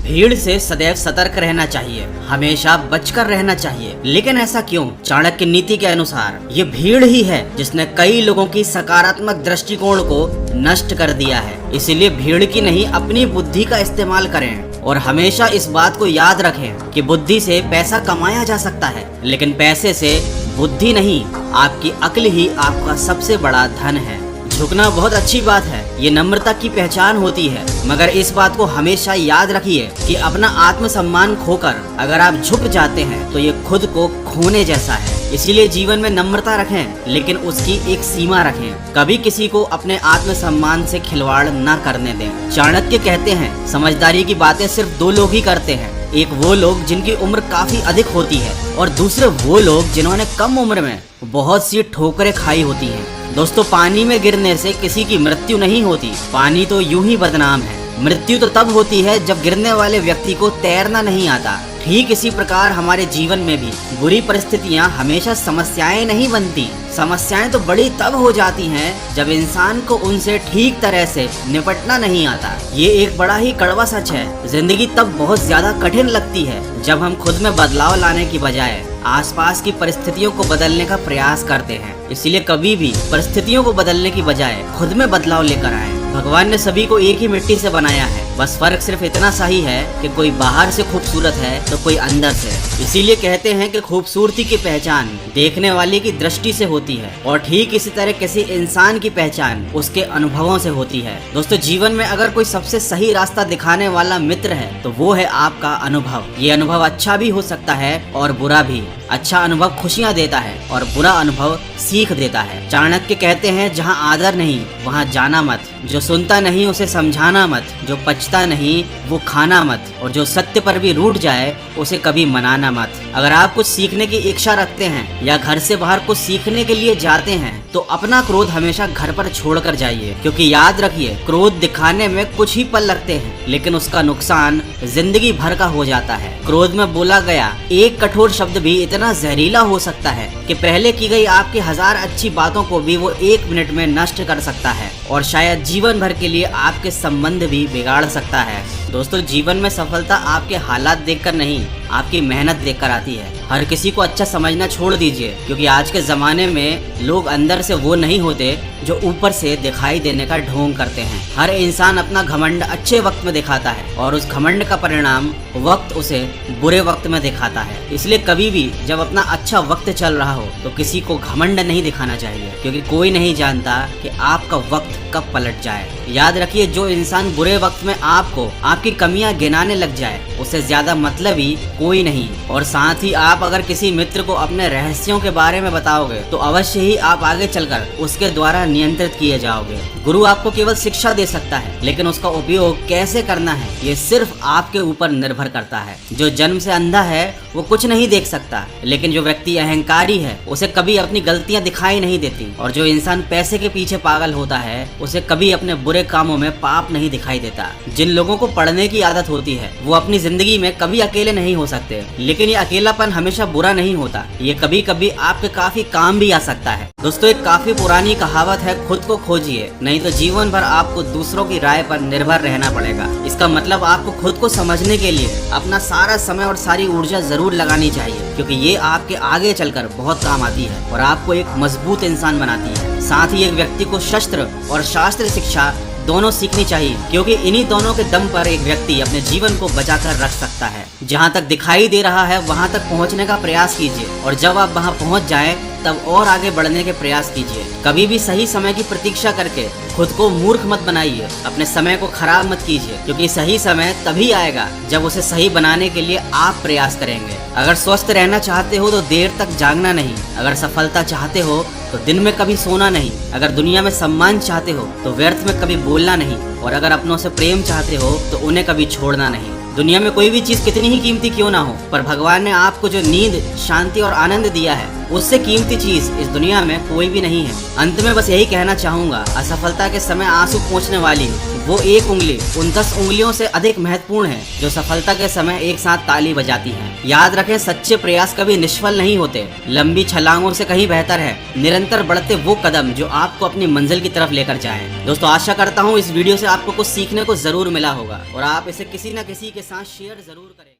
भीड़ से सदैव सतर्क रहना चाहिए, हमेशा बचकर रहना चाहिए। लेकिन ऐसा क्यों? चाणक्य नीति के अनुसार ये भीड़ ही है जिसने कई लोगों की सकारात्मक दृष्टिकोण को नष्ट कर दिया है। इसीलिए भीड़ की नहीं, अपनी बुद्धि का इस्तेमाल करें और हमेशा इस बात को याद रखें कि बुद्धि से पैसा कमाया जा सकता है, लेकिन पैसे से बुद्धि नहीं, आपकी अक्ल ही आपका सबसे बड़ा धन है। झुकना बहुत अच्छी बात है, ये नम्रता की पहचान होती है, मगर इस बात को हमेशा याद रखिए कि अपना आत्मसम्मान खोकर अगर आप झुक जाते हैं तो ये खुद को खोने जैसा है। इसीलिए जीवन में नम्रता रखें, लेकिन उसकी एक सीमा रखें। कभी किसी को अपने आत्मसम्मान से खिलवाड़ न करने दें। चाणक्य कहते हैं, समझदारी की बातें सिर्फ दो लोग ही करते हैं। एक वो लोग जिनकी उम्र काफी अधिक होती है और दूसरे वो लोग जिन्होंने कम उम्र में बहुत सी ठोकरें खाई होती हैं। दोस्तों, पानी में गिरने से किसी की मृत्यु नहीं होती, पानी तो यूं ही बदनाम है। मृत्यु तो तब होती है जब गिरने वाले व्यक्ति को तैरना नहीं आता। ठीक इसी प्रकार हमारे जीवन में भी बुरी परिस्थितियां हमेशा समस्याएं नहीं बनती। समस्याएं तो बड़ी तब हो जाती हैं जब इंसान को उनसे ठीक तरह से निपटना नहीं आता। ये एक बड़ा ही कड़वा सच है। जिंदगी तब बहुत ज्यादा कठिन लगती है जब हम खुद में बदलाव लाने की बजाय आसपास की परिस्थितियों को बदलने का प्रयास करते हैं। इसीलिए कभी भी परिस्थितियों को बदलने की बजाय खुद में बदलाव लेकर आए। भगवान ने सभी को एक ही मिट्टी से बनाया है, बस फर्क सिर्फ इतना सा ही है कि कोई बाहर से खूबसूरत है तो कोई अंदर से। इसीलिए कहते हैं कि खूबसूरती की पहचान देखने वाले की दृष्टि से होती है, और ठीक इसी तरह किसी इंसान की पहचान उसके अनुभवों से होती है। दोस्तों, जीवन में अगर कोई सबसे सही रास्ता दिखाने वाला मित्र है तो वो है आपका अनुभव। ये अनुभव अच्छा भी हो सकता है और बुरा भी। अच्छा अनुभव खुशियाँ देता है और बुरा अनुभव सीख देता है। चाणक्य कहते हैं, जहाँ आदर नहीं वहाँ जाना मत, जो सुनता नहीं उसे समझाना मत, जो पचता नहीं वो खाना मत, और जो सत्य पर भी रूठ जाए उसे कभी मनाना मत। अगर आप कुछ सीखने की इच्छा रखते हैं या घर से बाहर कुछ सीखने के लिए जाते हैं तो अपना क्रोध हमेशा घर पर छोड़कर जाइए, क्योंकि याद रखिए, क्रोध दिखाने में कुछ ही पल लगते हैं लेकिन उसका नुकसान जिंदगी भर का हो जाता है। क्रोध में बोला गया एक कठोर शब्द भी इतना जहरीला हो सकता है कि पहले की गई आपकी 1000 अच्छी बातों को भी वो 1 मिनट में नष्ट कर सकता है, और शायद जीवन भर के लिए आपके संबंध भी बिगाड़ सकता है। दोस्तों, जीवन में सफलता आपके हालात देखकर नहीं, आपकी मेहनत देखकर आती है। हर किसी को अच्छा समझना छोड़ दीजिए, क्योंकि आज के जमाने में लोग अंदर से वो नहीं होते जो ऊपर से दिखाई देने का ढोंग करते हैं। हर इंसान अपना घमंड अच्छे वक्त में दिखाता है और उस घमंड का परिणाम वक्त उसे बुरे वक्त में दिखाता है। इसलिए कभी भी जब अपना अच्छा वक्त चल रहा हो तो किसी को घमंड नहीं दिखाना चाहिए, क्योंकि कोई नहीं जानता कि आपका वक्त कब पलट जाए। याद रखिए, जो इंसान बुरे वक्त में आपको आपकी कमियां गिनाने लग जाए उससे ज्यादा मतलबी कोई नहीं। और साथ ही आप अगर किसी मित्र को अपने रहस्यों के बारे में बताओगे तो अवश्य ही आप आगे चलकर उसके द्वारा नियंत्रित किए जाओगे। गुरु आपको केवल शिक्षा दे सकता है, लेकिन उसका उपयोग कैसे करना है ये सिर्फ आपके ऊपर निर्भर करता है। जो जन्म से अंधा है वो कुछ नहीं देख सकता, लेकिन जो व्यक्ति अहंकारी है उसे कभी अपनी गलतियां दिखाई नहीं देती, और जो इंसान पैसे के पीछे पागल होता है उसे कभी अपने बुरे कामों में पाप नहीं दिखाई देता। जिन लोगों को पढ़ने की आदत होती है वो अपनी जिंदगी में कभी अकेले नहीं हो सकते, लेकिन ये अकेलापन हमेशा बुरा नहीं होता, ये कभी कभी आपके काफी काम भी आ सकता है। दोस्तों, एक काफी पुरानी कहावत है, खुद को खोजिए, नहीं तो जीवन भर आपको दूसरों की राय पर निर्भर रहना पड़ेगा। इसका मतलब आपको खुद को समझने के लिए अपना सारा समय और सारी ऊर्जा जरूर लगानी चाहिए, क्योंकि ये आपके आगे चलकर बहुत काम आती है और आपको एक मजबूत इंसान बनाती है। साथ ही एक व्यक्ति को शस्त्र और शास्त्र शिक्षा दोनों सीखनी चाहिए, क्योंकि इन्हीं दोनों के दम पर एक व्यक्ति अपने जीवन को बचाकर रख सकता है। जहाँ तक दिखाई दे रहा है वहाँ तक पहुँचने का प्रयास कीजिए, और जब आप वहाँ पहुँच जाएं तब और आगे बढ़ने के प्रयास कीजिए। कभी भी सही समय की प्रतीक्षा करके खुद को मूर्ख मत बनाइए, अपने समय को खराब मत कीजिए, क्योंकि सही समय तभी आएगा जब उसे सही बनाने के लिए आप प्रयास करेंगे। अगर स्वस्थ रहना चाहते हो तो देर तक जागना नहीं, अगर सफलता चाहते हो तो दिन में कभी सोना नहीं, अगर दुनिया में सम्मान चाहते हो तो व्यर्थ में कभी बोलना नहीं, और अगर अपनों से प्रेम चाहते हो तो उन्हें कभी छोड़ना नहीं। दुनिया में कोई भी चीज कितनी ही कीमती क्यों ना हो, पर भगवान ने आपको जो नींद, शांति और आनंद दिया है उससे कीमती चीज इस दुनिया में कोई भी नहीं है। अंत में बस यही कहना चाहूंगा, असफलता के समय आंसू पोंछने वाली वो एक उंगली उन 10 उंगलियों से अधिक महत्वपूर्ण है जो सफलता के समय एक साथ ताली बजाती हैं। याद रखें, सच्चे प्रयास कभी निष्फल नहीं होते। लंबी छलांगों से कहीं बेहतर है निरंतर बढ़ते वो कदम जो आपको अपनी मंजिल की तरफ लेकर जाएं। दोस्तों, आशा करता हूँ इस वीडियो से आपको कुछ सीखने को जरूर मिला होगा और आप इसे किसी न किसी के साथ शेयर जरूर करें।